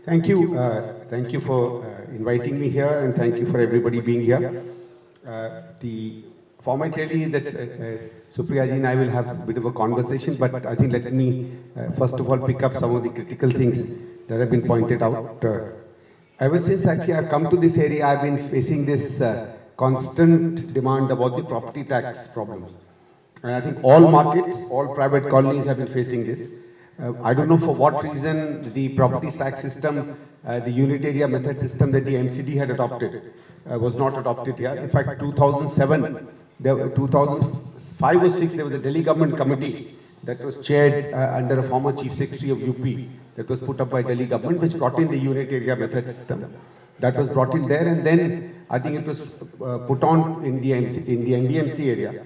Thank you for inviting me here, and thank you for everybody being here. The format really is that Supriya ji and I will have a bit of a conversation, but I think let me first of all pick up some of the critical things that have been pointed out. Ever since actually I've come to this area, I've been facing this constant demand about the property tax problems. And I think all markets, all private colonies have been facing this. I don't know for what reason the property tax system, the unit area method system that the MCD had adopted was not adopted here. In fact, 2007, 2005 or 6, there was a Delhi government committee that was chaired under a former chief secretary of UP that was put up by Delhi government, which brought in the unit area method system. That was brought in there, and then I think it was put on in the NDMC area.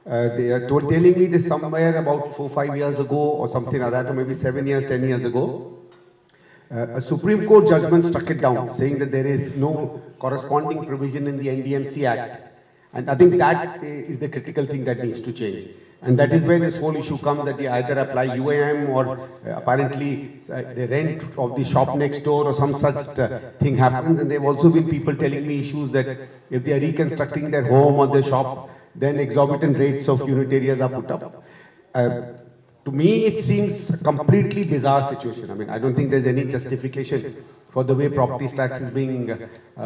They are telling me this somewhere about 4-5 years ago or something like that, or maybe 7 years, 10 years ago. A Supreme Court judgment struck it down, saying that there is no corresponding provision in the NDMC Act. And I think that is the critical thing that needs to change. And that is where this whole issue comes, that they either apply UAM or apparently the rent of the shop next door or some such thing happens. And there have also been people telling me issues that if they are reconstructing their home or their shop, then exorbitant rates of unit areas are put up. To me, it seems a completely bizarre situation. I mean, I don't think there's any justification for the way property tax is being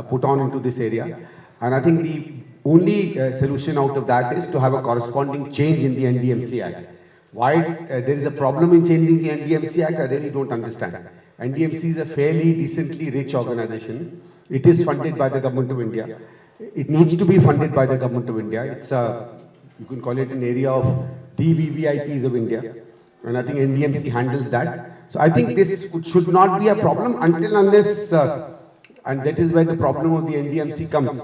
put on into this area. And I think the only solution out of that is to have a corresponding change in the NDMC Act. Why there is a problem in changing the NDMC Act, I really don't understand. NDMC is a fairly decently rich organization. It is funded by the Government of India. It needs to be funded by the Government of India. It's you can call it an area of the VVIPs of India. And I think NDMC handles that. So I think this should not be a problem until unless, and that is where the problem of the NDMC comes.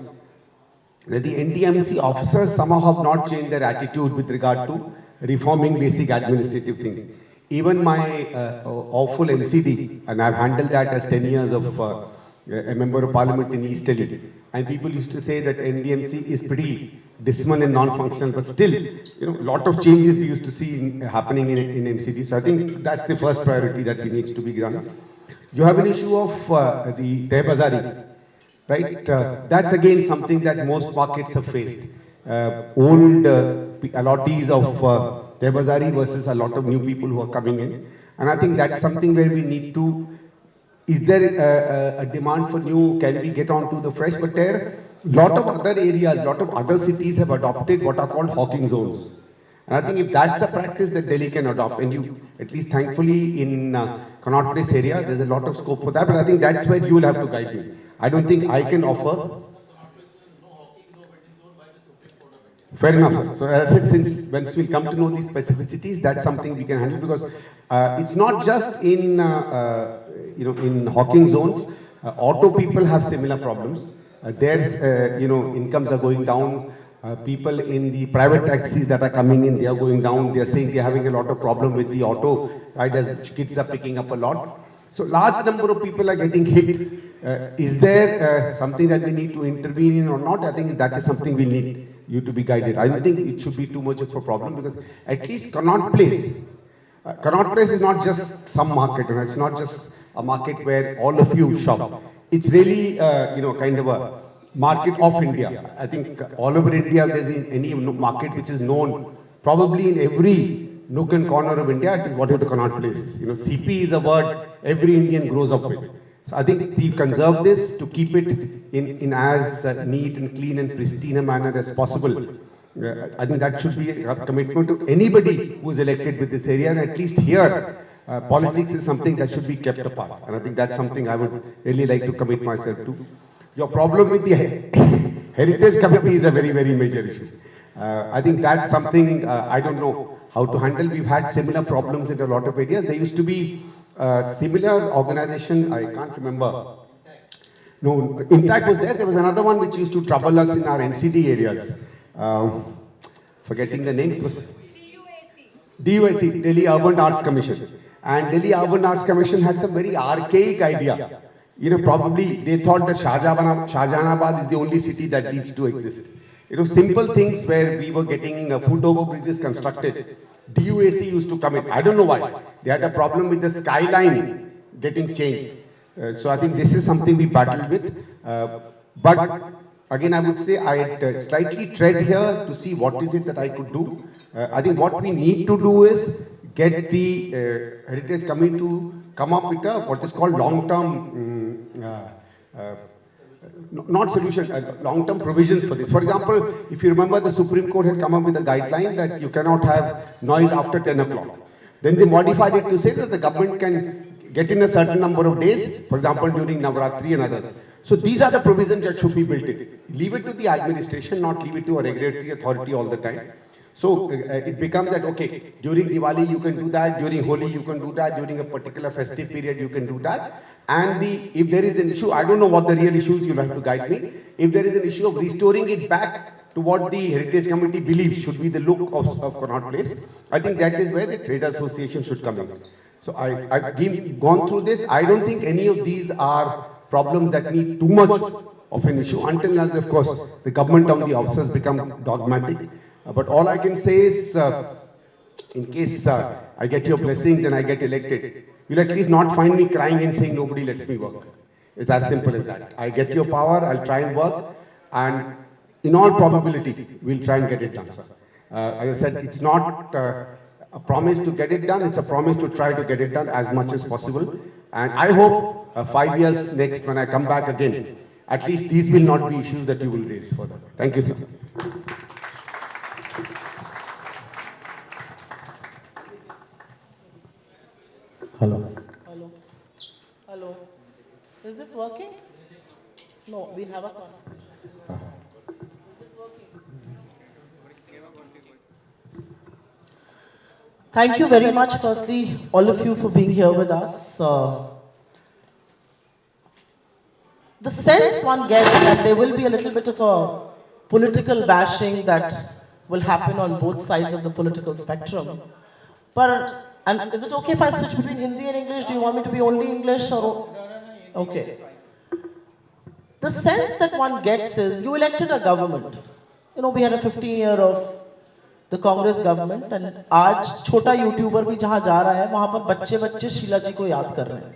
That the NDMC officers somehow have not changed their attitude with regard to reforming basic administrative things. Even my awful MCD, and I've handled that as 10 years of a member of parliament in East Delhi. And people used to say that NDMC is pretty dismal and non-functional, but still, a lot of changes we used to see happening in MCD. So I think that's the first priority that needs to be done. You have an issue of the Tehbazari, right? That's again something that most markets have faced. Old allottees of Tehbazari versus a lot of new people who are coming in. And I think that's something where we need to. Is there a demand for new, can we get onto the fresh? But there, lot of other areas, lot of other cities have adopted what are called hawking zones. And I think if that's a practice that Delhi can adopt, and you, at least thankfully in Connaught Place area, there's a lot of scope for that, but I think that's where you will have to guide me. I don't think I can offer. Fair enough, sir. So as I said, since once we'll come to know these specificities, that's something we can handle, because it's not just in in hawking zones. Auto people have similar problems. Their incomes are going down. People in the private taxis that are coming in, they are going down. They are saying they are having a lot of problem with the auto, right? As kids are picking up a lot. So large number of people are getting hit. Is there something that we need to intervene in or not? I think that is something we need you to be guided. I don't think it should be too much of a problem, because at least Connaught Place. Connaught Place is not just some market, it's not just a market where all of you shop. It's really, kind of a market of India. I think all over India, if there's any market which is known, probably in every nook and corner of India, it is whatever the Connaught Place is. CP is a word every Indian grows up with. So I think we conserve this to keep it in as neat and clean and pristine a manner as possible. I think that should be a commitment to anybody who is elected with this area, and at least here, politics is something that should be kept apart. And I think that's something I would really like to commit myself to. Your problem with the Heritage Committee is a very, very major issue. I think that's something I don't know how to handle. We've had similar problems in a lot of areas. There used to be similar organization, I can't remember. No, Intact was there. There was another one which used to trouble us in our NCD areas. Forgetting the name. It was DUAC, Delhi Urban Arts Commission. And Delhi Urban Arts Commission had some very archaic idea. Probably they thought that Shahjahanabad is the only city that needs to exist. Simple things where we were getting foot over bridges constructed. DUAC used to come in. I don't know why. They had a problem with the skyline getting changed. So I think this is something we battled with. But again, I would say I had slightly tread here to see what is it that I could do. I think what we need to do is get the heritage committee to come up with a, what is called long-term, not solution, long-term provisions for this. For example, if you remember, the Supreme Court had come up with a guideline that you cannot have noise after 10 o'clock. Then they modified it to say that the government can get in a certain number of days, for example, during Navratri and others. So these are the provisions that should be built in. Leave it to the administration, not leave it to a regulatory authority all the time. So it becomes that, okay, during Diwali you can do that, during Holi you can do that, during a particular festive period you can do that. And if there is an issue, I don't know what the real issues, you'll have to guide me. If there is an issue of restoring it back to what the Heritage Committee believes should be the look of Connaught Place, I think that is where the Trade Association should come in. So I've gone through this. I don't think any of these are problems that need too much of an issue until as, of course, the government of the officers become dogmatic. But all I can say is, in case I get your blessings and I get elected, you'll at least not find me crying and saying nobody lets me work. It's as simple as that. I get your power, I'll try and work, and in all probability, we'll try and get it done, sir. As I said, it's not a promise to get it done, it's a promise to try to get it done as much as possible. And I hope 5 years next, when I come back again, at least these will not be issues that you will raise further. Thank you, sir. Hello. Hello. Hello. Is this working? No, we'll have a conversation. Is this working? Thank you very much, firstly, all of you for being here with us. The sense one gets that there will be a little bit of a political bashing that will happen on both sides of the political spectrum. And is it okay if I switch between Hindi and English? Do you want me to be only English or? Okay. The sense that one gets is you elected a government. You know, we had a 15-year of the Congress government, and आज छोटा YouTuber भी जहाँ जा रहा है वहाँ पर बच्चे शीला जी को याद कर रहे हैं.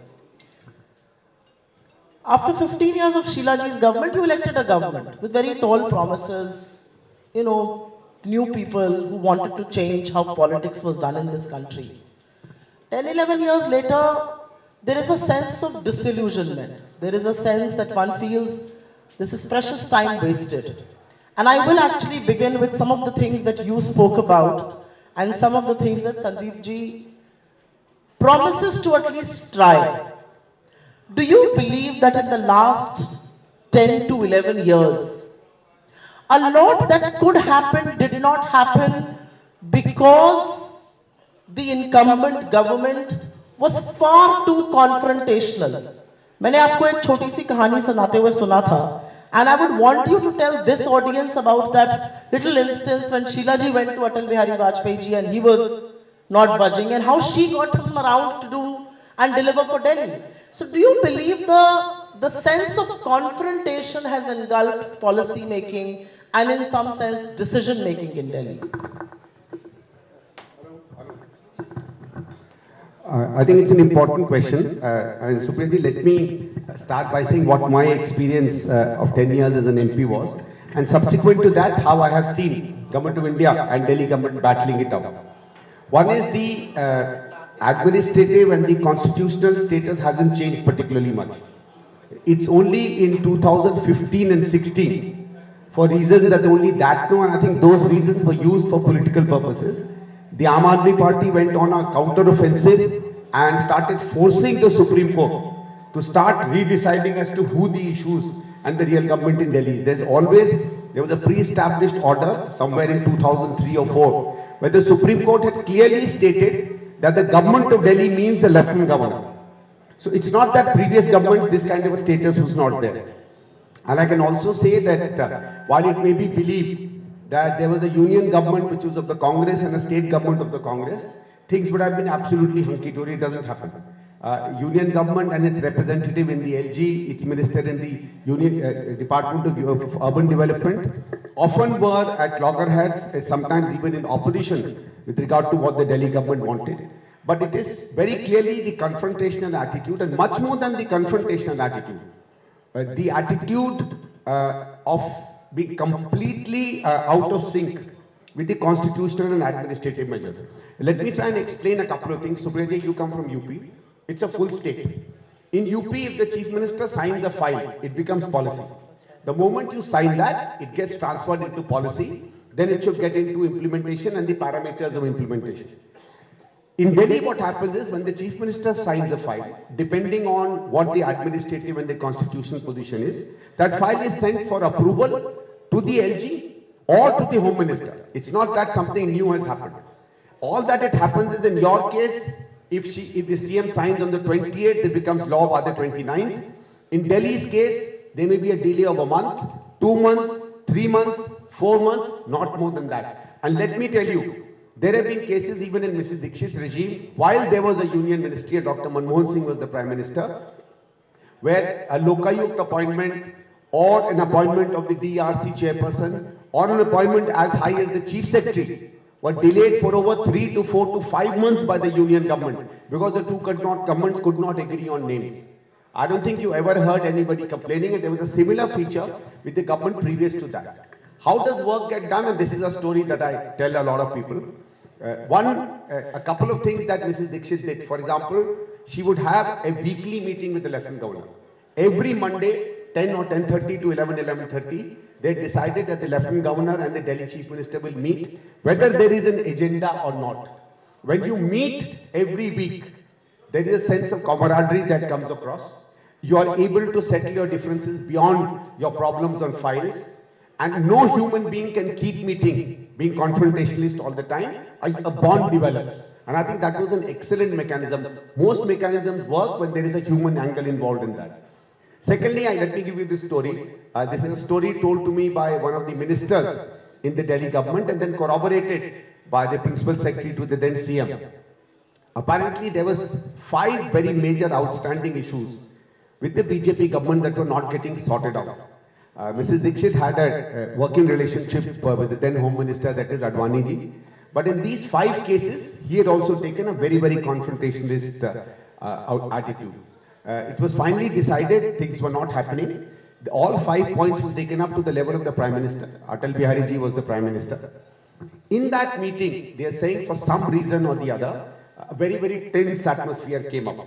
After 15 years of Sheila ji's government, you elected a government with very tall promises, you know, new people who wanted to change how politics was done in this country. 10, 11 years later, there is a sense of disillusionment. There is a sense that one feels this is precious time wasted. And I will actually begin with some of the things that you spoke about and some of the things that Sandeep ji promises to at least try. Do you believe that in the last 10 to 11 years, a lot that could happen did not happen because the incumbent government was far too confrontational? मैंने आपको एक छोटी सी कहानी सुनाते हुए सुना था, and I would want you to tell this audience about that little instance when Sheila ji went to Atal Bihari Vajpayee ji and he was not budging, and how she got him around to do and deliver for Delhi. So do you believe the sense of confrontation has engulfed policy making and in some sense decision making in Delhi? I think it's an important question. And Supriya ji, let me start by saying what my experience of 10 years as an MP was, and subsequent to that, how I have seen Government of India and Delhi government battling it out. One is the administrative and the constitutional status hasn't changed particularly much. It's only in 2015 and 16, for reasons that only that know, and I think those reasons were used for political purposes. The Aam Aadmi Party went on a counter-offensive and started forcing the Supreme Court to start redeciding as to who the issues and the real government in Delhi. There was a pre-established order somewhere in 2003 or 4, where the Supreme Court had clearly stated that the government of Delhi means the Lieutenant Governor. So it's not that previous governments, this kind of a status was not there. And I can also say that while it may be believed that there was a union government which was of the Congress and a state government of the Congress, things would have been absolutely hunky-dory. It doesn't happen. Union government and its representative in the LG, its minister in the Union Department of Urban Development, often were at loggerheads, sometimes even in opposition with regard to what the Delhi government wanted. but it is very clearly the confrontational attitude, and much more than the confrontational attitude, the attitude of being completely out of sync with the constitutional and administrative measures. Let me try and explain a couple of things. Supriya, you come from UP. It's a full state. In UP, if the Chief Minister signs a file, it becomes policy. The moment you sign that, it gets transferred into policy, then it should get into implementation and the parameters of implementation. In Delhi, what happens is when the Chief Minister signs a file, depending on what the administrative and the constitutional position is, that file is sent for approval to the LG or to the Home Minister. It's not that something new has happened. All that it happens is, in your case, if the CM signs on the 28th, it becomes law by the 29th. In Delhi's case, there may be a delay of a month, 2 months, 3 months, 4 months, not more than that. And let me tell you, there have been cases even in Mrs. Dikshit's regime, while there was a union ministry, Dr. Manmohan Singh was the Prime Minister, where a Lokayukt appointment or an appointment of the DRC chairperson or an appointment as high as the Chief Secretary were delayed for over 3 to 4 to 5 months by the union government because the two governments could not agree on names. I don't think you ever heard anybody complaining, and there was a similar feature with the government previous to that. How does work get done? And this is a story that I tell a lot of people. A couple of things that Mrs. Dikshit did. For example, she would have a weekly meeting with the Lieutenant Governor. Every Monday, 10 or 10:30 to 11:30, they decided that the Lieutenant Governor and the Delhi Chief Minister will meet, whether there is an agenda or not. When you meet every week, there is a sense of camaraderie that comes across. You are able to settle your differences beyond your problems on files. And no human being can keep meeting, being confrontationalist all the time. A bond develops. And I think that was an excellent mechanism. Most mechanisms work when there is a human angle involved in that. Secondly, let me give you this story. This is a story told to me by one of the ministers in the Delhi government and then corroborated by the Principal Secretary to the then CM. Apparently, there was 5 very major outstanding issues with the BJP government that were not getting sorted out. Mrs. Dikshit had a working relationship with the then Home Minister, that is Advani ji. But in these 5 cases, he had also taken a very, very confrontationalist attitude. It was finally decided things were not happening. All 5 points was taken up to the level of the Prime Minister. Atal Bihari ji was the Prime Minister. In that meeting, they are saying for some reason or the other, a very, very tense atmosphere came up.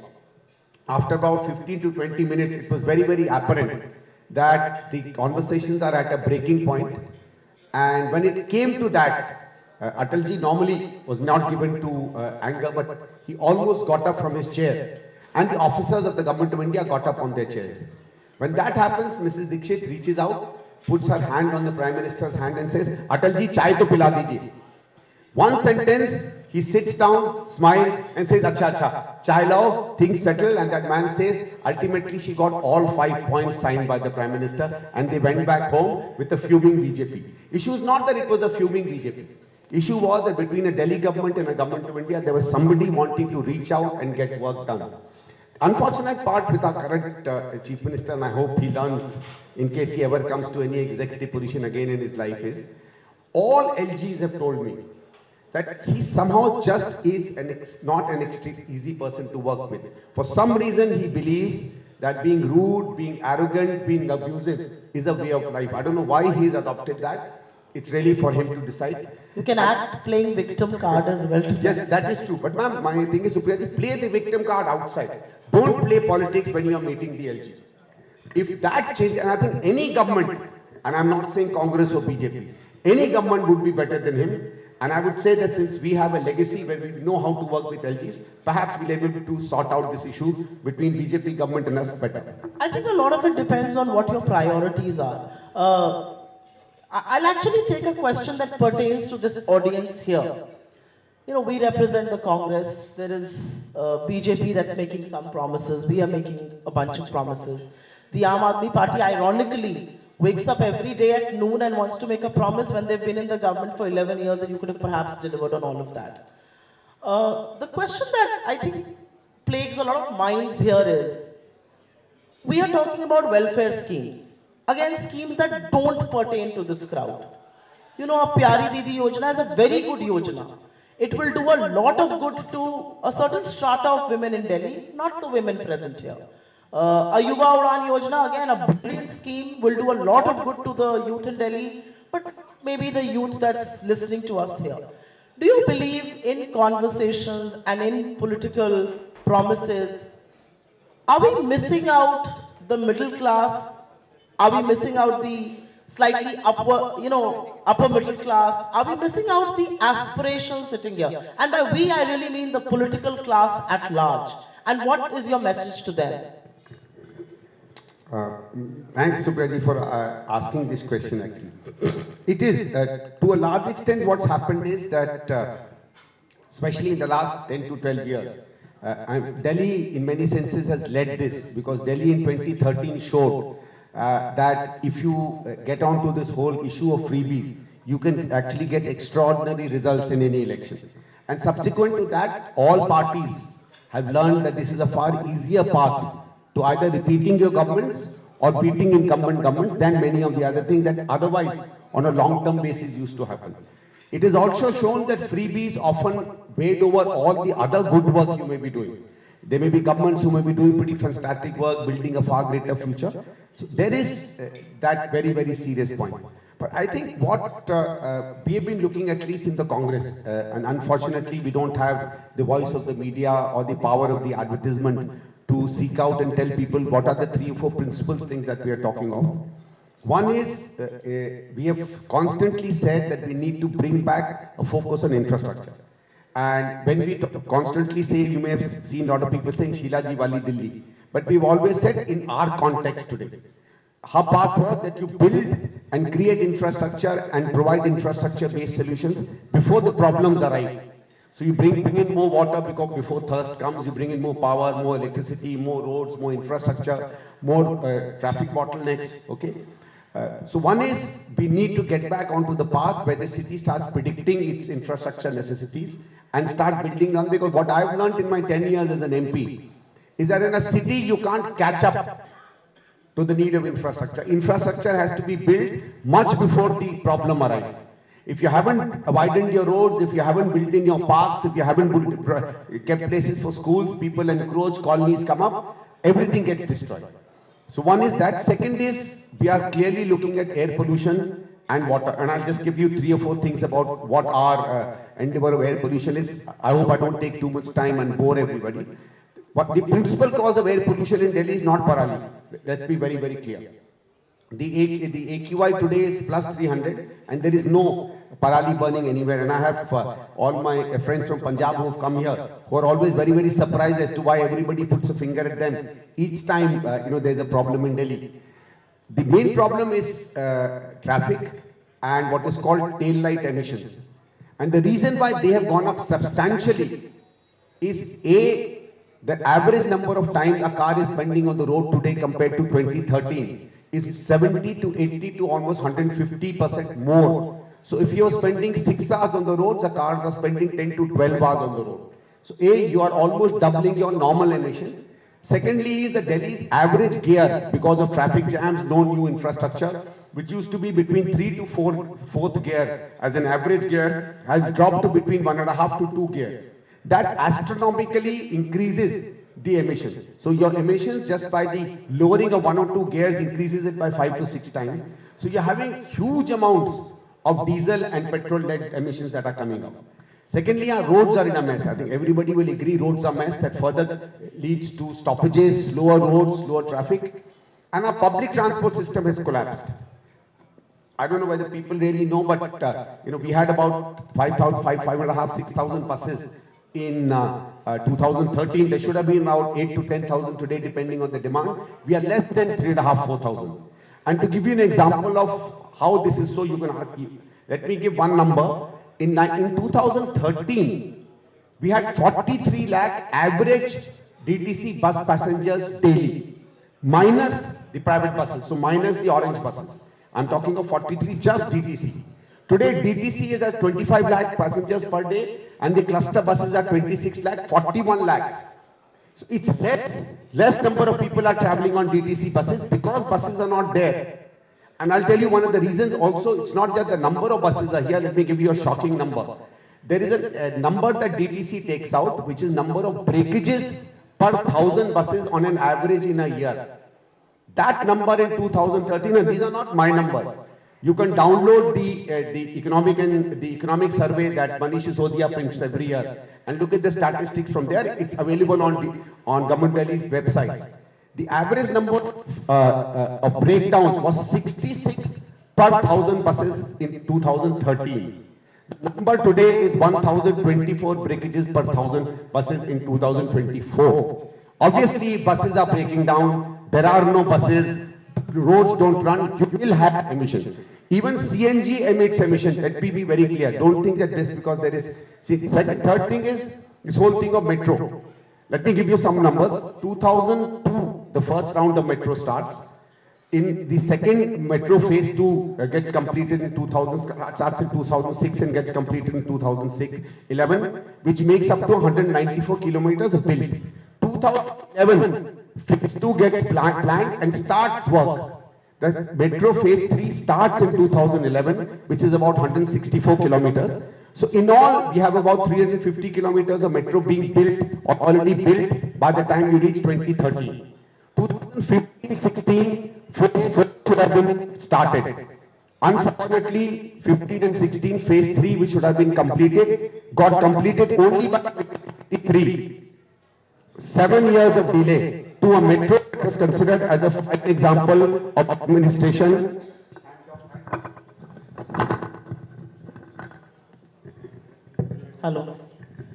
After about 15 to 20 minutes, it was very, very apparent that the conversations are at a breaking point. And when it came to that, Atalji normally was not given to anger, but he almost got up from his chair. And the officers of the government of India got up on their chairs. When that happens, Mrs. Dikshit reaches out, puts her hand on the Prime Minister's hand and says, Atalji, chai to pila dijiye. One sentence, he sits down, smiles and says, Acha, acha, chai lao, things settle. And that man says, ultimately she got all 5 points signed by the Prime Minister and they went back home with a fuming BJP. Issue is not that it was a fuming BJP. Issue was that between a Delhi government and a government of India, there was somebody wanting to reach out and get work done. Unfortunate part with our current Chief Minister, and I hope he learns in case he ever comes to any executive position again in his life, is all LGs have told me that he somehow just is not an extremely easy person to work with. For some reason, he believes that being rude, being arrogant, being abusive is a way of life. I don't know why he's adopted that. It's really for him to decide. You can act playing victim card as well. Yes, that is true. But ma'am, my thing is, Supriya, play the victim card outside. Don't play politics when you are meeting the LG. If that changes, and I think any government, and I'm not saying Congress or BJP, any government would be better than him. And I would say that since we have a legacy where we know how to work with LGs, perhaps we'll be able to sort out this issue between BJP government and us better. I think a lot of it depends on what your priorities are. I'll actually take a question that pertains to this audience here. You know, we represent the Congress. There is BJP that's making some promises. We are making a bunch of promises. The Aam Aadmi Party, ironically, wakes up every day at noon and wants to make a promise when they've been in the government for 11 years and you could have perhaps delivered on all of that. The question that I think plagues a lot of minds here is, we are talking about welfare schemes. Again, schemes that don't pertain to this crowd. You know, a Pyari Didi Yojana is a very good Yojana. It will do a lot of good to a certain strata of women in Delhi, not the women present here. A Yuva Udan Yojana, again, a brilliant scheme, will do a lot of good to the youth in Delhi, but maybe the youth that's listening to us here. Do you believe in conversations and in political promises? Are we missing out the middle class? Are we missing out the slightly upper, upper middle class? Are we missing out the aspirations sitting here? And by we, I really mean the political class at large. And what is your message to them? Thanks, Supriya, for asking this question, actually. It is, to a large extent, what's happened is that, especially in the last 10 to 12 years, Delhi, in many senses, has led this, because Delhi in 2013 showed that if you get onto this whole issue of freebies, you can actually get extraordinary results in any election. And subsequent to that, all parties have learned that this is a far easier path to either repeating your governments or beating incumbent governments than many of the other things that otherwise on a long-term basis used to happen. It is also shown that freebies often weighed over all the other good work you may be doing. There may be governments who may be doing pretty fantastic work, building a far greater future. So there is that very, very serious point. But I think what we have been looking at least in the Congress, and unfortunately we don't have the voice of the media or the power of the advertisement to seek out and tell people what are the 3 or 4 principal things that we are talking of. One is, we have constantly said that we need to bring back a focus on infrastructure. And when we constantly say, you may have seen a lot of people saying Sheilaji Wali Delhi, but we've always said in our context today, our path was that you build and create infrastructure and provide infrastructure-based solutions before the problems arrive. So you bring in more water because before thirst comes, you bring in more power, more electricity, more roads, more infrastructure, more traffic bottlenecks, okay? So one is, we need to get back onto the path where the city starts predicting its infrastructure necessities and start building on, because what I've learned in my 10 years as an MP is that in a city you can't catch up to the need of infrastructure. Infrastructure has to be built much before the problem arrives. If you haven't widened your roads, if you haven't built in your parks, if you haven't kept places for schools, people encroach, colonies come up, everything gets destroyed. So one is that. Second is, we are clearly looking at air pollution and water. And I'll just give you 3 or 4 things about what our endeavor of air pollution is. I hope I don't take too much time and bore everybody. But the principal cause of air pollution in Delhi is not parali. Let's be very, very clear. The AQI today is plus 300 and there is no parali burning anywhere. And I have all my friends from Punjab who have come here who are always very, very surprised as to why everybody puts a finger at them each time there's a problem in Delhi. The main problem is traffic and what is called tail light emissions. And the reason why they have gone up substantially is the average number of time a car is spending on the road today compared to 2013 is 70 to 80 to almost 150% more. So if you are spending 6 hours on the roads, the cars are spending 10 to 12 hours on the road. So you are almost doubling your normal emission. Secondly is the Delhi's average gear, because of traffic jams, no new infrastructure, which used to be between 3 to 4th gear as an average gear, has dropped to between 1.5 to 2 gears. That astronomically increases the emission. So your emissions just by the lowering of 1 or 2 gears increases it by 5 to 6 times. So you're having huge amounts of diesel and petrol-led emissions that are coming out. Secondly, our roads are in a mess. I think everybody will agree roads are a mess. That further leads to stoppages, slower roads, slower traffic. And our public transport system has collapsed. I don't know whether people really know, but we had about 5,500, 6,000 buses in 2013. There should have been about 8 to 10,000 today, depending on the demand. We are less than 3,500, 4,000. And to give you an example of how this is so, let me give one number. In 2013, we had 43 lakh average DTC bus passengers daily, minus the private buses, so minus the orange buses. I'm talking of 43 just DTC. Today, DTC is at 25 lakh passengers per day, and the cluster buses are 26 lakh, 41 lakhs. So it's less number of people are traveling on DTC buses because buses are not there. And I'll tell you one of the reasons also, it's not just the number of buses are here. Let me give you a shocking number. there is a number that DTC takes out, which is number of breakages per 1,000 buses on an average in a year. That number in 2013, and these are not my numbers. You can download the economic survey that Manish Sisodia prints every year and look at the statistics from there. It's available on Government Delhi's website. The average number of breakdowns was 66 per 1,000 buses in 2013. The number today is 1,024 breakages per 1,000 buses in 2024. Obviously, buses are breaking down. There are no buses. Roads don't run. You will have emissions. Even CNG emits emission. Let me be very clear. Don't think that just because there is. See, third thing is this whole thing of metro. Let me give you some numbers. 2002, the first round of metro starts. In the second metro phase 2 gets completed in 2000, starts in 2006 and gets completed in 2011, which makes up to 194 kilometers built. 2011, phase 2 gets planned and starts work. The metro phase 3 starts in 2011, which is about 164 kilometers. So in all, we have about 350 kilometers of metro being built or already built by the time you reach 2030. 2015-16, phase 4 should have been started. Unfortunately, 15 and 16, phase 3, which should have been completed, got completed only by 2023. 7 years of delay to a metro that was considered as a fine example of administration. Hello.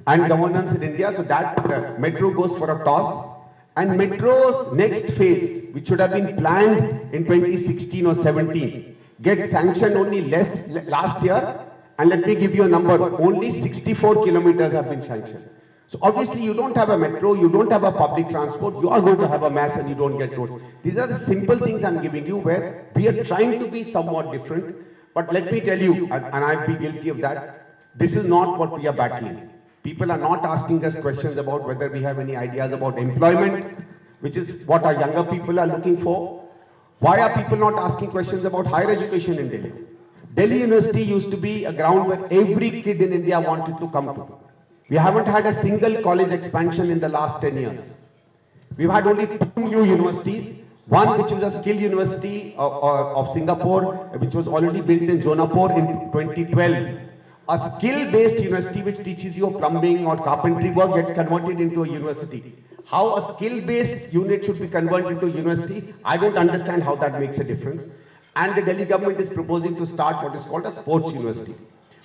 And governance in India. So that metro goes for a toss. And metro's next phase, which should have been planned in 2016 or 17, gets sanctioned only last year. And let me give you a number. Only 64 kilometers have been sanctioned. So obviously you don't have a metro, you don't have a public transport, you are going to have a mass and you don't get roads. These are the simple things I'm giving you where we are trying to be somewhat different. But let me tell you, and I'd be guilty of that, this is not what we are battling. People are not asking us questions about whether we have any ideas about employment, which is what our younger people are looking for. Why are people not asking questions about higher education in Delhi? Delhi University used to be a ground where every kid in India wanted to come to. We haven't had a single college expansion in the last 10 years. We've had only 2 new universities, one which was a skill university of Singapore, which was already built in Jonapur in 2012. A skill-based university which teaches you plumbing or carpentry work gets converted into a university. How a skill-based unit should be converted into a university, I don't understand how that makes a difference. And the Delhi government is proposing to start what is called a sports university.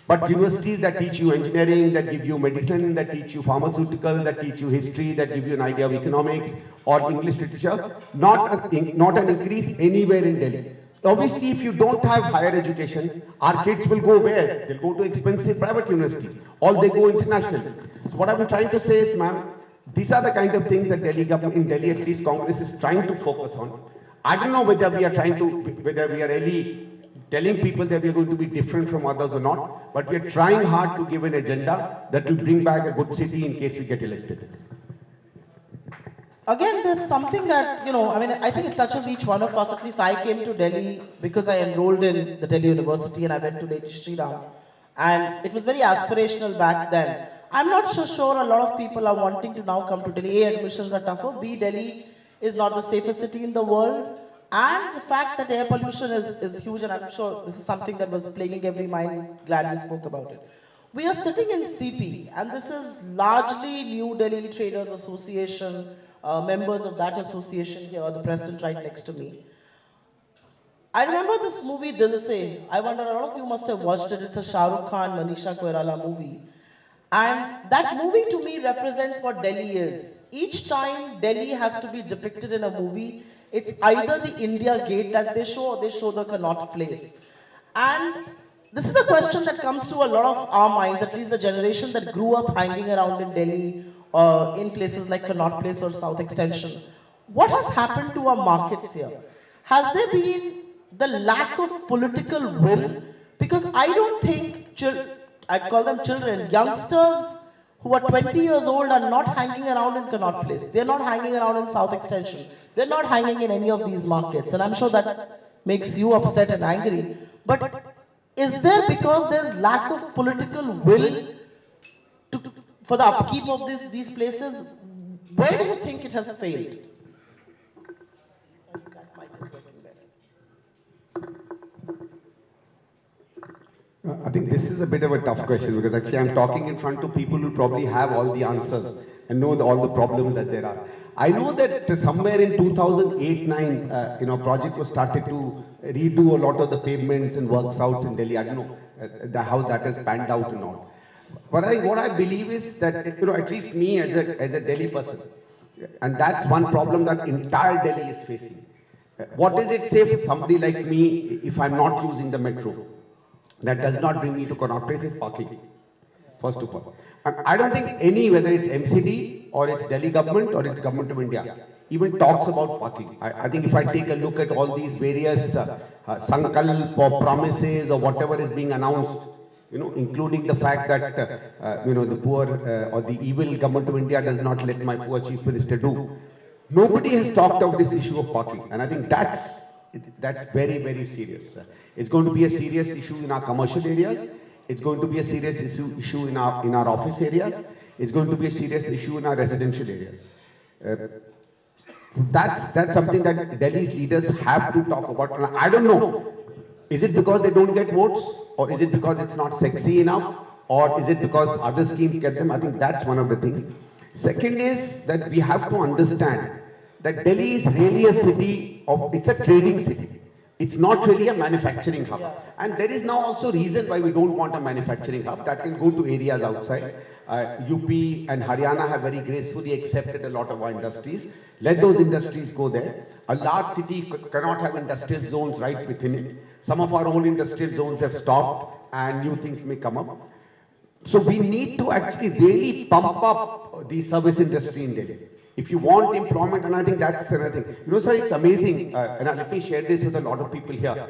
But universities that teach you engineering, that give you medicine, that teach you pharmaceutical, that teach you history, that give you an idea of economics or English literature, not an increase anywhere in Delhi. Obviously, if you don't have higher education, our kids will go where? They'll go to expensive private universities, or they go internationally. So what I'm trying to say is, ma'am, these are the kind of things that Delhi government, in Delhi at least Congress is trying to focus on. I don't know whether we are really telling people that we are going to be different from others or not, but we are trying hard to give an agenda that will bring back a good city in case we get elected. Again, there's something that, I think it touches each one of us. At least I came to Delhi because I enrolled in the Delhi University and I went to Lady Shri Ram. And it was very aspirational back then. I'm not so sure a lot of people are wanting to now come to Delhi. A, admissions are tougher. B, Delhi is not the safest city in the world. And the fact that air pollution is huge, and I'm sure this is something that was plaguing every mind. Glad you spoke about it. We are sitting in CP, and this is largely New Delhi Traders Association, members of that association here, the president right next to me. I remember this movie, Dil Se. I wonder, a lot of you must have watched it. It's a Shah Rukh Khan, Manisha Koirala movie. And that movie to me represents what Delhi is. Each time Delhi has to be depicted in a movie, it's either the India Gate that they show or they show the Connaught Place. And this is a question that comes to a lot of our minds, at least the generation that grew up hanging around in Delhi or in places like Connaught Place or South Extension. What has happened to our markets here? Has there been the lack of political will? Because I don't think, I'd call them children, youngsters who are 20 years old are not hanging around in Connaught Place. They're not hanging around in South Extension. They're not hanging in any of these markets. And I'm sure that makes you upset and angry. But is there because there's lack of political will to, for the upkeep of these places, where do you think it has failed? I think this is a bit of a tough question because actually I'm talking in front of people who probably have all the answers and know all the problems that there are. I know that somewhere in 2008-9, project was started to redo a lot of the pavements and works outs in Delhi. I don't know how that has panned out and all. But what I believe is that, at least me as a Delhi person, and that's one problem that entire Delhi is facing. What does it say for somebody like me if I'm not using the metro? That does not bring me to Connaught Place is parking, first of all. And I don't think any, whether it's MCD or it's Delhi government or it's government of India, even talks about parking. I think if I take a look at all these various sankalp or promises or whatever is being announced, including the fact that, the poor or the evil government of India does not let my poor chief minister do. Nobody has talked of this issue of parking. And I think that's very, very serious. It's going to be a serious issue in our commercial areas. It's going to be a serious issue in our office areas. It's going to be a serious issue in our residential areas. That's something that Delhi's leaders have to talk about. And I don't know. Is it because they don't get votes? Or is it because it's not sexy enough? Or is it because other schemes get them? I think that's one of the things. Second is that we have to understand that Delhi is really a city it's a trading city. It's not really a manufacturing hub. And there is now also reason why we don't want a manufacturing hub that can go to areas outside. UP and Haryana have very gracefully accepted a lot of our industries. Let those industries go there. A large city cannot have industrial zones right within it. Some of our own industrial zones have stopped and new things may come up. So we need to actually really pump up the service industry in Delhi. If you want employment, and I think that's another thing. Sir, it's amazing, and let me share this with a lot of people here.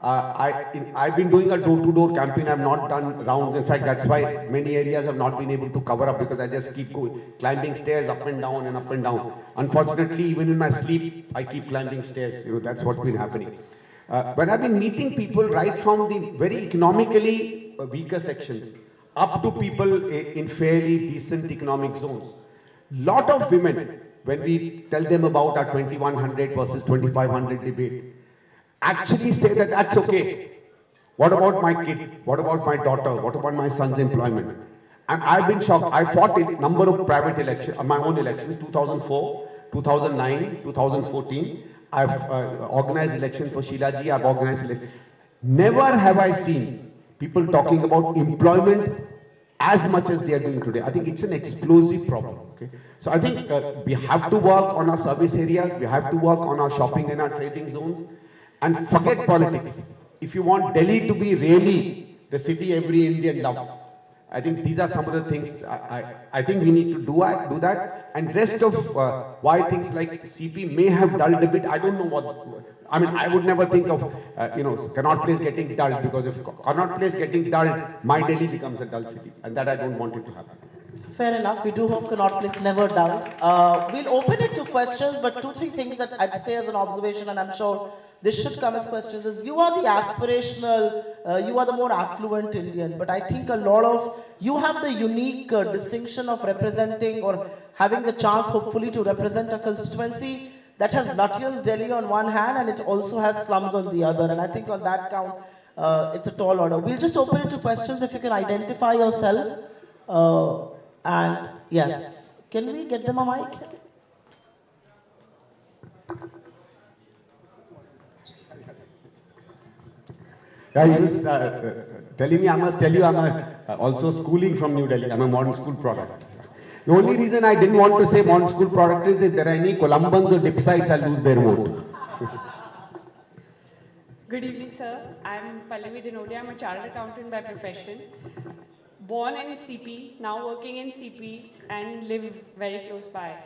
I've been doing a door-to-door campaign. I've not done rounds. In fact, that's why many areas have not been able to cover up because I just keep going, climbing stairs up and down and up and down. Unfortunately, even in my sleep, I keep climbing stairs. That's what's been happening. But I've been meeting people right from the very economically weaker sections up to people in fairly decent economic zones. Lot of women, when we tell them about our 2100 versus 2500 debate, actually say that that's okay. What about my kid? What about my daughter? What about my son's employment? And I've been shocked. I fought a number of private elections, my own elections, 2004, 2009, 2014. I've organized elections for Sheilaji. I've organized elections. Never have I seen people talking about employment as much as they are doing today. I think it's an explosive problem. Okay? So I think we have to work on our service areas, we have to work on our shopping and our trading zones, and forget politics. If you want Delhi to be really the city every Indian loves, I think these are some of the things I think we need to do that. And rest of why things like CP may have dulled a bit, I don't know what. I mean, I would never think of, Connaught Place getting dulled, because if Connaught Place getting dulled, my Delhi becomes a dull city, and that I don't want it to happen. Fair enough. We do hope Connaught Place never dulls. We'll open it to questions, but 2-3 things that I'd say as an observation, and I'm sure this should come as questions, is you are the aspirational, you are the more affluent Indian, but I think a lot of, you have the unique distinction of representing or having the chance, hopefully, to represent a constituency that has luxurious Delhi on one hand and it also has slums on the other. And I think on that count, it's a tall order. We'll just open it to questions if you can identify yourselves. And yes, can we get them a mic? Yeah, he was telling me, I must tell you, I'm also schooling from New Delhi. I'm a modern school product. The only reason I didn't want to say modern school product is if there are any Columbans or Dipsites, I'll lose their vote. Good evening, sir. I'm Pallavi Dinodia. I'm a chartered accountant by profession. Born in CP, now working in CP, and live very close by.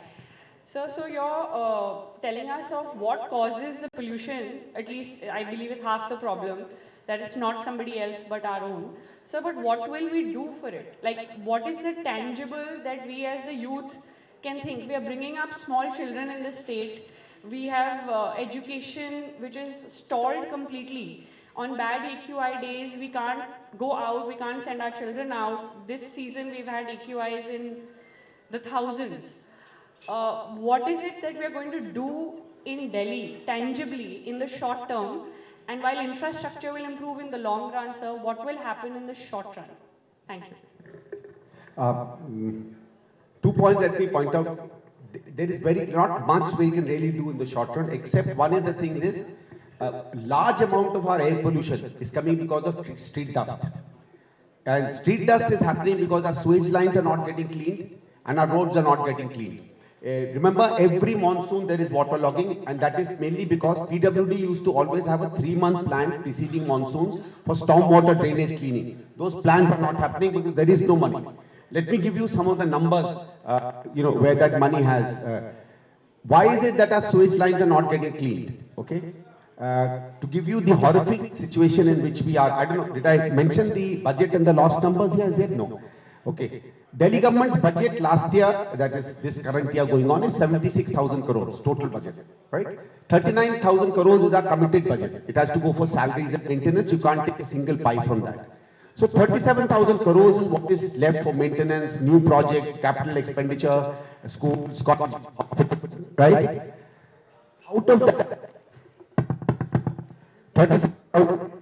So you're telling us of what causes the pollution, at least I believe is half the problem, that it's not somebody else but our own. So, but what will we do for it? Like, what is the tangible that we as the youth can think? We are bringing up small children in the state. We have education which is stalled completely. On bad AQI days, we can't go out, we can't send our children out. This season, we've had AQIs in the thousands. What is it that we're going to do in Delhi, tangibly, in the short term? And while infrastructure will improve in the long run, sir, what will happen in the short run? Thank you. 2 points let me point out. There is not much we can really do in the short run, except one is the thing is, large amount of our air pollution is coming because of street dust. And street dust is happening because our sewage lines are not getting cleaned and our roads are not getting cleaned. Remember, every monsoon there is waterlogging, and that is mainly because PWD used to always have a 3-month plan preceding monsoons for stormwater drainage cleaning. Those plans are not happening because there is no money. Let me give you some of the numbers, where that money has. Why is it that our sewage lines are not getting cleaned? Okay. To give you the horrific situation in which we are, I don't know, did I mention the budget and the lost numbers here? Is it? No. Okay. Delhi government's budget last year, that is this current year going on, is 76,000 crores, total budget, right? 39,000 crores is our committed budget. It has to go for salaries and maintenance. You can't take a single pie from that. So 37,000 crores is what is left for maintenance, new projects, capital expenditure, schools, colleges, hospitals, right? Out of that, 37,000.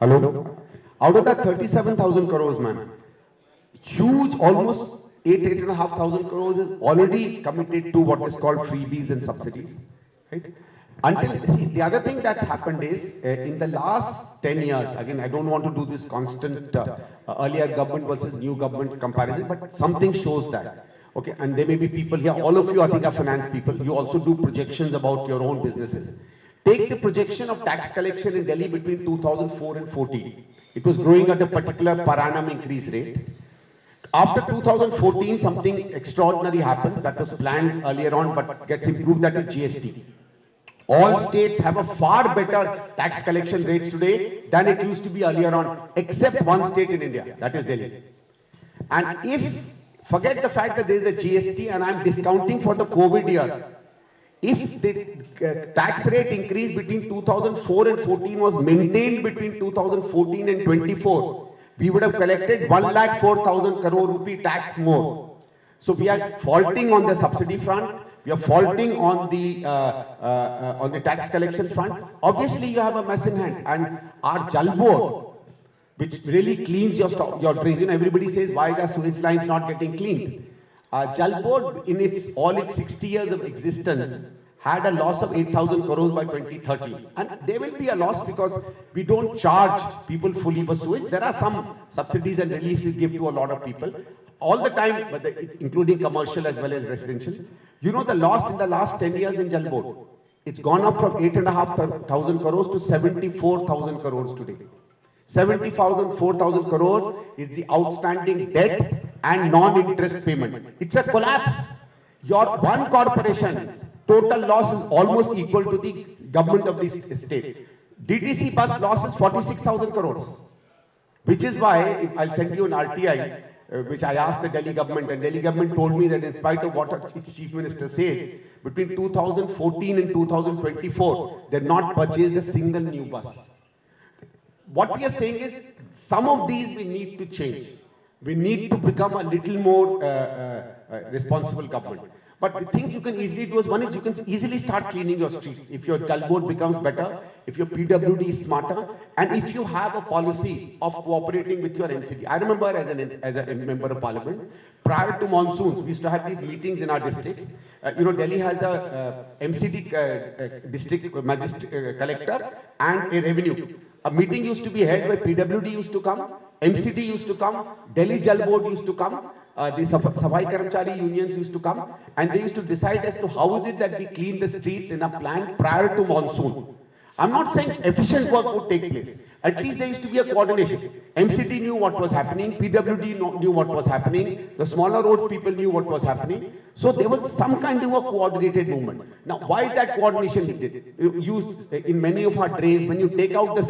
Hello? Out of that 37,000 crores, man, huge, almost 8,500 crores is already committed to what is called freebies and subsidies, right? Until the other thing that's happened is, in the last 10 years, again, I don't want to do this constant earlier government versus new government comparison, but something shows that. Okay, and there may be people here, all of you I think are finance people, you also do projections about your own businesses. Take the projection of tax collection in Delhi between 2004 and 14. It was growing at a particular per annum increase rate. After 2014, something extraordinary happens that was planned earlier on but gets improved, that is GST. All states have a far better tax collection rates today than it used to be earlier on, except one state in India, that is Delhi. And if, forget the fact that there is a GST and I'm discounting for the COVID year, if the tax rate increase between 2004 and 14 was maintained between 2014 and 24, we would have collected 1,04,000 crore rupee tax more. So we are faulting on the subsidy front, we are faulting on the tax collection front. Obviously you have a mess in hands, and our Jal Board, which really cleans your drains, everybody says why the sewage lines not getting cleaned. Jal Board in all its 60 years of existence had a loss of 8,000 crores by 2030. And there will be a loss because we don't charge people fully for sewage. There are some subsidies and reliefs we give to a lot of people. All the time, but including commercial as well as residential. You know the loss in the last 10 years in Jal Board. It's gone up from 8,500 crores to 74,000 crores today. 74,000 crores is the outstanding debt and non-interest payment. It's a collapse. Your one corporation's total loss is almost equal to the government of this state. DTC bus loss is 46,000 crores. Which is why, I'll send you an RTI, which I asked the Delhi government, and Delhi government told me that in spite of what its chief minister says, between 2014 and 2024, they've not purchased a single new bus. What we are saying is, some of these we need to change. We need to become a little more responsible government. But the things you can easily do is, one is you can easily start cleaning your streets. If your Jal Board becomes better, if your PWD is smarter, and if you have a policy of cooperating with your MCD. I remember as a member of parliament, prior to monsoons, we used to have these meetings in our districts. Delhi has a MCD district magistrate collector and a revenue. A meeting used to be held where PWD used to come, MCD used to come, Delhi Jal Board used to come, the Safai Karamchari unions used to come, and they used to decide as to how is it that we clean the streets in a plan prior to monsoon. I'm not saying efficient work would take place. At least there used to be a coordination. MCD knew what was happening, PWD knew what was happening, the smaller road people knew what was happening. So there was some kind of a coordinated movement. Now, why is that coordination needed? Used in many of our drains, when you take out the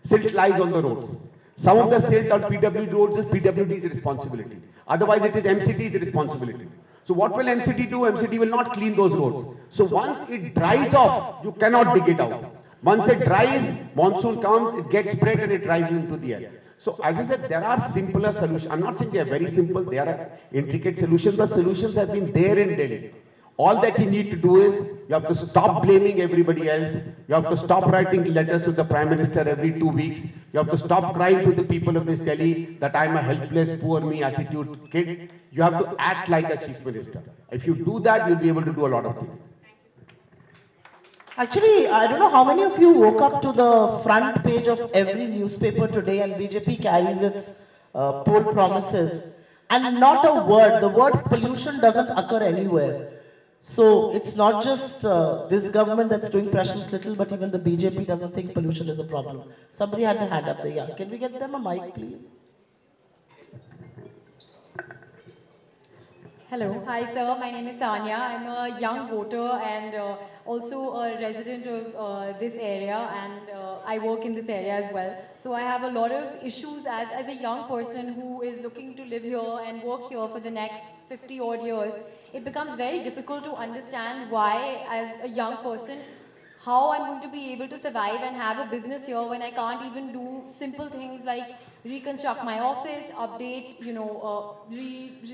silt lies on the roads. Some of the silt on PWD roads is PWD's responsibility. Otherwise, it is MCD's responsibility. So what will MCD do? MCD will not clean those roads. So once it dries off, you cannot dig it out. Once it dries, monsoon comes, it gets spread and it rises into the air. So as I said, there are simpler solutions. I'm not saying they are very simple, they are intricate solutions, but solutions have been there in Delhi. All that you need to do is, you have to stop blaming everybody else. You have to stop writing letters to the Prime Minister every 2 weeks. You have to stop crying to the people of this Delhi that I'm a helpless, poor me attitude kid. You have to act like a Chief Minister. If you do that, you'll be able to do a lot of things. Actually, I don't know how many of you woke up to the front page of every newspaper today and BJP carries its poll promises. And not a word, the word pollution doesn't occur anywhere. So it's not just this government that's doing precious little, but even the BJP doesn't think pollution is a problem. Somebody had the hand up there. Yeah. Can we get them a mic, please? Hello. Hi, sir. My name is Sanya. I'm a young voter and also a resident of this area, and I work in this area as well. So I have a lot of issues as a young person who is looking to live here and work here for the next 50 odd years. It becomes very difficult to understand why, as a young person, how I'm going to be able to survive and have a business here when I can't even do simple things like reconstruct my office, update,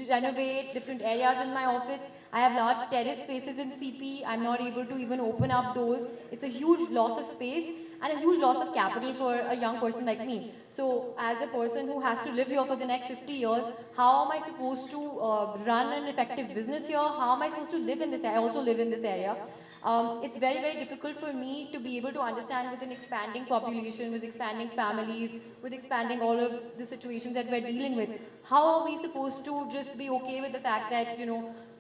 renovate different areas in my office. I have large terrace spaces in CP. I'm not able to even open up those. It's a huge loss of space and a huge loss of capital for a young person like me. So as a person who has to live here for the next 50 years, how am I supposed to run an effective business here? How am I supposed to live in this area? I also live in this area. It's very, very difficult for me to be able to understand with an expanding population, with expanding families, with expanding all of the situations that we're dealing with. How are we supposed to just be okay with the fact that,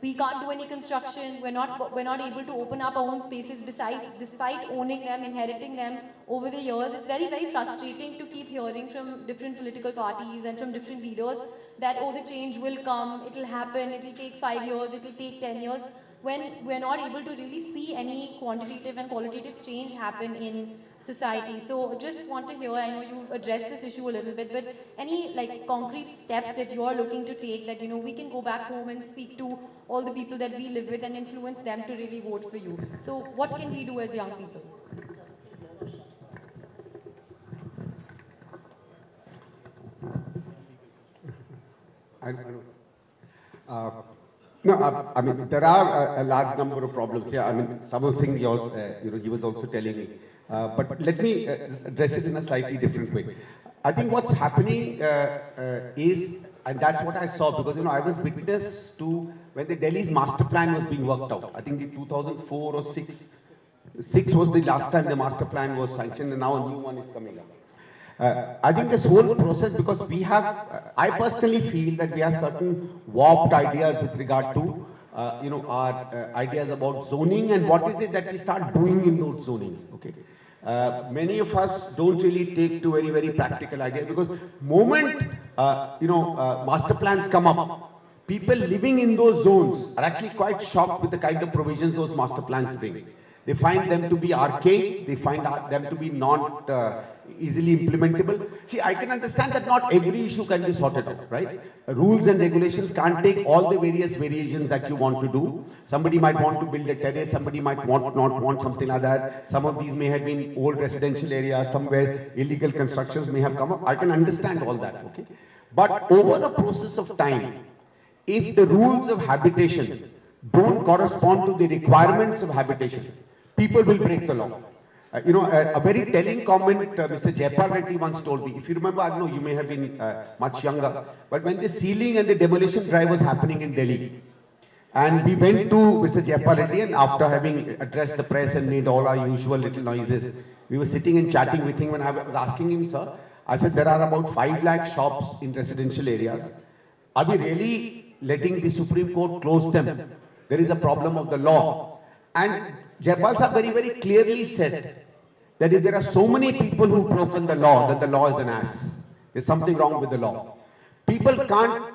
we can't do any construction, we're not able to open up our own spaces despite owning them, inheriting them over the years. It's very, very frustrating to keep hearing from different political parties and from different leaders that, oh, the change will come, it'll happen, it'll take 5 years, it'll take 10 years. When we're not able to really see any quantitative and qualitative change happen in society. So just want to hear, I know you addressed this issue a little bit, but any concrete steps that you're looking to take that, we can go back home and speak to all the people that we live with and influence them to really vote for you. So what can we do as young people? I don't. No, I mean, there are a large number of problems. Yeah, I mean, some of the things yours, he was also telling me. But let me address it in a slightly different way. I think what's happening is, and that's what I saw, because, I was witness to when the Delhi's master plan was being worked out. I think the 2004 or 6 was the last time the master plan was sanctioned, and now a new one is coming up. I think this whole process, because we have, I personally feel that we have certain warped ideas with regard to, our ideas about zoning and what is it that we start doing in those zonings, okay? Many of us don't really take to very, very practical ideas, because moment, master plans come up, people living in those zones are actually quite shocked with the kind of provisions those master plans bring. They find them to be archaic, they find them to be not easily implementable. See, I can understand that not every issue can be sorted out, right? Rules and regulations can't take all the various variations that you want to do. Somebody might want to build a terrace, somebody might not want something like that. Some of these may have been old residential areas, somewhere illegal constructions may have come up. I can understand all that, okay? But over a process of time, if the rules of habitation don't correspond to the requirements of habitation, people will break the law. A very telling comment Mr. Jaipal Reddy once told me. If you remember, I don't know, you may have been much younger, but when the sealing and the demolition drive was happening in Delhi, and we went to Mr. Jaipal Reddy, and after having addressed the press and made all our usual little noises, we were sitting and chatting with him, and I was asking him, sir, I said, there are about 5 lakh shops in residential areas. Are we really letting the Supreme Court close them? There is a problem of the law. And Jaipal sir very, very clearly said that if there are so many people who've broken the law, then the law is an ass. There's something wrong with the law. People can't,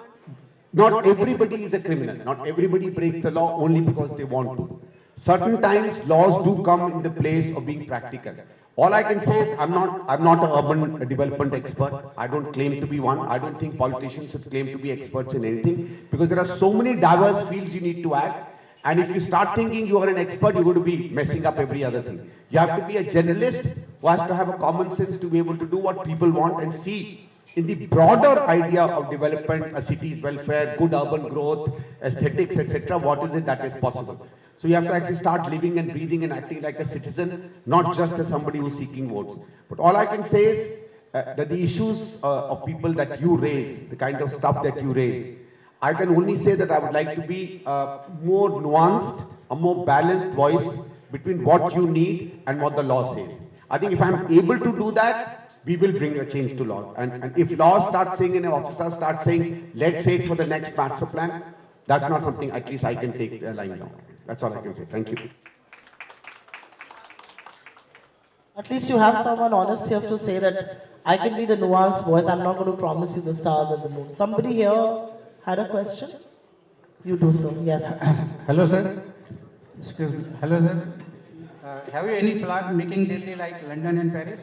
not everybody is a criminal. Not everybody breaks the law only because they want to. certain times laws do come in the place of being practical. All I can say is I'm not an urban development expert. I don't claim to be one. I don't think politicians should claim to be experts in anything, because there are so many diverse fields you need to add. And if you start thinking you are an expert, you're going to be messing up every other thing. You have to be a generalist who has to have a common sense to be able to do what people want and see in the broader idea of development, a city's welfare, good urban growth, aesthetics, etc., what is it that is possible. So you have to actually start living and breathing and acting like a citizen, not just as somebody who's seeking votes. But all I can say is that the issues of people that you raise, the kind of stuff that you raise, I can only say that I would like to be more nuanced, a more balanced voice between what you need and what the law says. I think if I'm able to do that, we will bring a change to laws. And if laws start saying and officers start saying, let's wait for the next master plan, that's not something at least I can take a line down. That's all I can say. Thank you. At least you have someone honest here to say that I can be the nuanced voice. I'm not going to promise you the stars and the moon. Somebody here had a question? You do so, yes. Hello, sir. Excuse me. Hello, sir. Have you any plan making Delhi like London and Paris?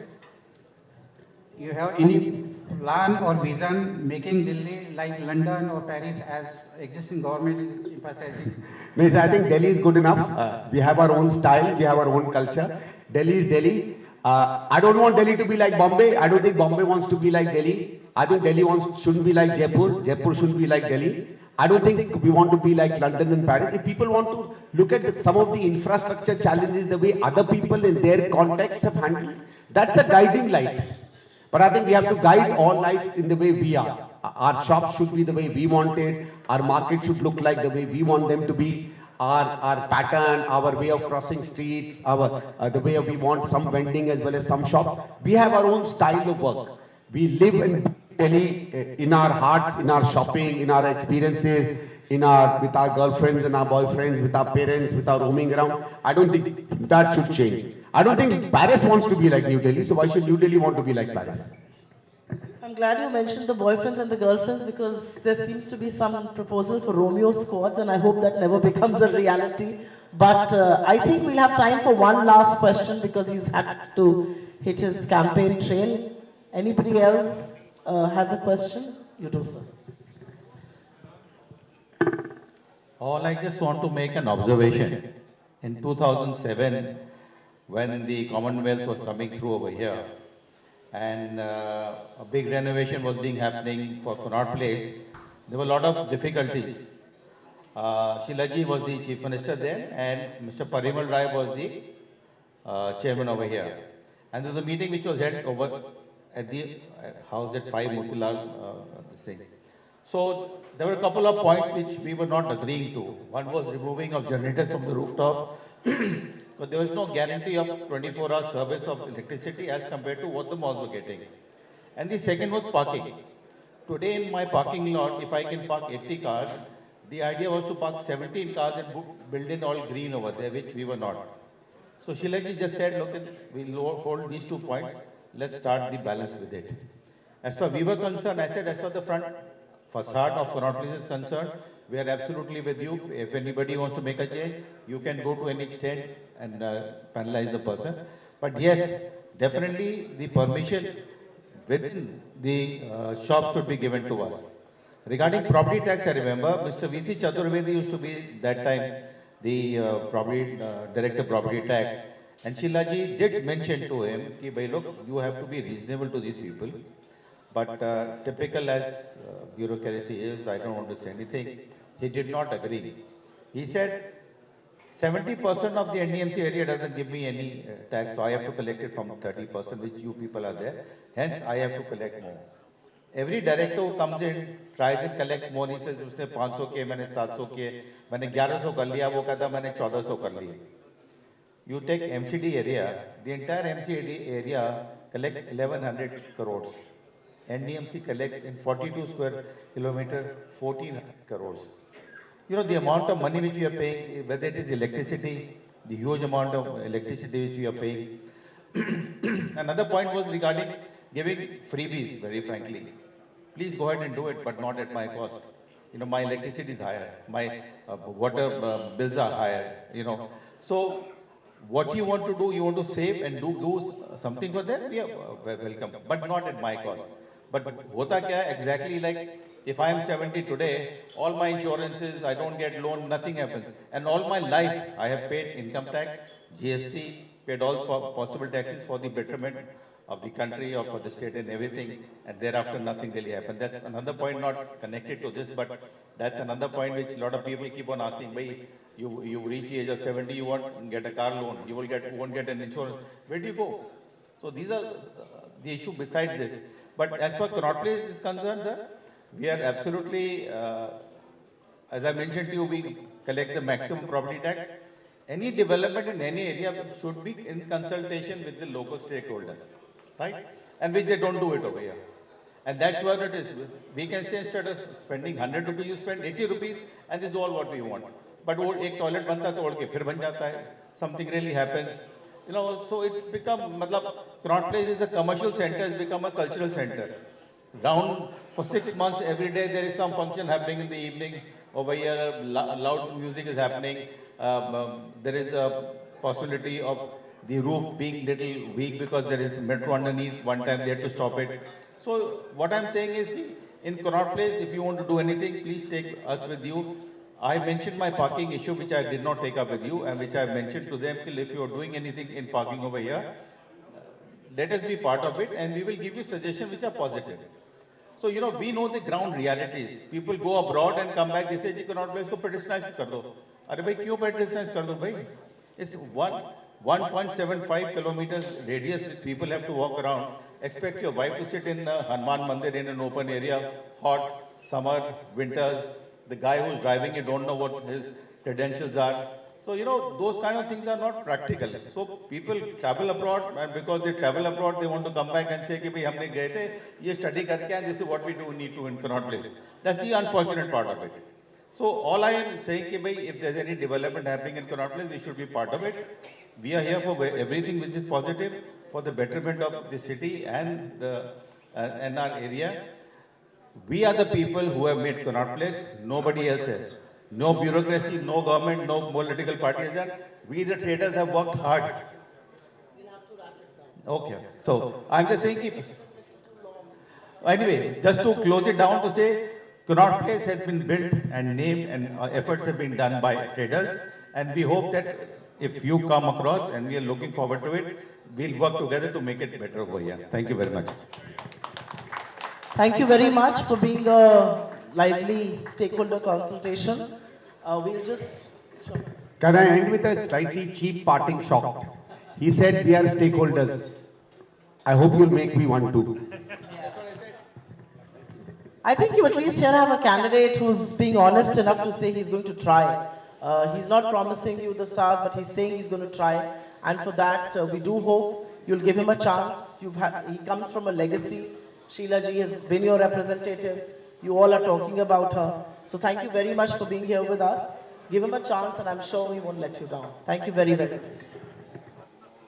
You have any plan or vision making Delhi like London or Paris as existing government is emphasizing? No, I think Delhi is good enough. We have our own style, we have our own culture. Delhi is Delhi. I don't want Delhi to be like Bombay. I don't think Bombay wants to be like Delhi. I think Delhi shouldn't be like Jaipur. Jaipur shouldn't be like Delhi. I don't think we want to be like London and Paris. If people want to look at some of the infrastructure challenges, the way other people in their context have handled, that's a guiding light. But I think we have to guide all lives in the way we are. Our shops should be the way we want it. Our market should look like the way we want them to be. Our pattern, our way of crossing streets, the way we want some vending as well as some shops. We have our own style of work. We live in Delhi in our hearts, in our shopping, in our experiences, with our girlfriends and our boyfriends, with our parents, with our roaming around. I don't think that should change. I don't think Paris wants to be like New Delhi, so why should New Delhi want to be like Paris? I'm glad you mentioned the boyfriends and the girlfriends, because there seems to be some proposal for Romeo squads, and I hope that never becomes a reality. But I think we'll have time for one last question, because he's had to hit his campaign trail. Anybody else has a question? You do, sir. All I just want to make an observation. In 2007, when the Commonwealth was coming through over here, and a big renovation was happening for Connaught Place, there were a lot of difficulties. Shilaji was the Chief Minister then, and Mr. Parimal Rai was the chairman over here. And there was a meeting which was held over at the house at 5 Motilal, this thing. So there were a couple of points which we were not agreeing to. One was removing of generators from the rooftop, because there was no guarantee of 24-hour service of electricity as compared to what the malls were getting. And the second was parking. Today in my parking lot, if I can park 80 cars, the idea was to park 17 cars and build in all green over there, which we were not. So Shilaji just said, look, we'll hold these 2 points, let's start the balance with it. As far as we were concerned, I said, as far as the front facade of Connaught Place is concerned, we are absolutely with you. If anybody wants to make a change, you can go to any extent and penalize the person. But yes, definitely the permission within the shop should be given to us. Regarding property tax, I remember Mr. V.C. Chaturvedi used to be that time the director of property tax. And Shilaji did mention to him, ki, bhai, look, you have to be reasonable to these people. But typical as bureaucracy is, I don't want to say anything, he did not agree. He said, 70% of the NDMC area doesn't give me any tax, so I have to collect it from 30%, which you people are there. Hence, I have to collect more. Every director who comes in, tries and collects more, he says, उसने 500 किए, मैंने 700 किए, मैंने 1100 कर लिया, वो कहता मैंने 1400 कर लिया. You take MCD area, the entire MCD area collects 1100 crores. NDMC collects in 42 square kilometer 1400 crores. You know, the amount of money which we are paying, whether it is electricity, the huge amount of electricity which we are paying. Another point was regarding giving freebies, very frankly. Please go ahead and do it, but not at my cost. You know, my electricity is higher, my water bills are higher, you know. So what you want to do, you want to save and do something for them, we are welcome, but not at my cost. But hota kya hai, exactly like if I am 70 today, all my insurances, I don't get loan, nothing happens. And all my life, I have paid income tax, GST, paid all possible taxes for the betterment of the country or for the state and everything, and thereafter nothing really happened. That's another point not connected to this, but that's another point which a lot of people keep on asking, bhai, you reach the age of 70, you won't get a car loan, won't get an insurance. Where do you go? So these are the issue besides this. But as far Connaught Place is concerned, sir, we are absolutely, as I mentioned to you, we collect the maximum property tax. Any development in any area should be in consultation with the local stakeholders, right? And which they don't do it over here. And that's what it is. We can say instead of spending 100 rupees, you spend 80 rupees, and this is all what we want. But वो एक toilet बनता है तो ओढ़ के फिर बन जाता है. Something really happens. You know, so it's become, मतलब, Connaught Place is a commercial center, it's become a cultural center. Down for 6 months, every day there is some function happening in the evening. Over here, loud music is happening. There is a possibility of the roof being little weak because there is metro underneath. One time they had to stop it. So what I'm saying is, in Connaught Place, if you want to do anything, please take us with you. I mentioned my parking issue, which I did not take up with you, and which I mentioned to them, if you are doing anything in parking over here, let us be part of it, and we will give you suggestions which are positive. So, you know, we know the ground realities. People go abroad and come back, they say, "Ji, Connaught Place ko pedestrianize kar do." Arey bhai, kyun pedestrianize kar do, bhai? It's 1.75 kilometers radius that people have to walk around. Expect your wife to sit in Hanuman Mandir in an open area, hot, summer, winters. The guy who's driving, you don't know what his credentials are. So, you know, those kind of things are not practical. So, people travel abroad, and because they travel abroad, they want to come back and say, कि भाई हमने गए थे, ये study करके आए, this is what we do need to in Connaught Place. That's the unfortunate part of it. So, all I am saying कि भाई, if there's any development happening in Connaught Place, we should be part of it. We are here for everything which is positive, for the betterment of the city and and our area. We are the people who have made Connaught Place, nobody else has. No bureaucracy, no government, no political party has done. We the traders have worked hard. Okay, so I'm just saying, anyway, just to close it down to say, Connaught Place has been built and named and efforts have been done by traders, and we hope that if you come across, and we are looking forward to it, we'll work together to make it better over here. Thank you very much. Thank you very much for being a lively stakeholder consultation. We'll just... Sure. Can I end with a slightly cheap parting shot? He said we are stakeholders. I hope you'll make me one too. I think you at least here have a candidate who's being honest enough to say he's going to try. He's not promising you the stars, but he's saying he's going to try. And for that, we do hope you'll give him a chance. He comes from a legacy. Sheila ji has been your representative. You all are talking about her. So thank you very much for being here with us. Give him a chance and I'm sure he won't let you down. Thank you very, very much.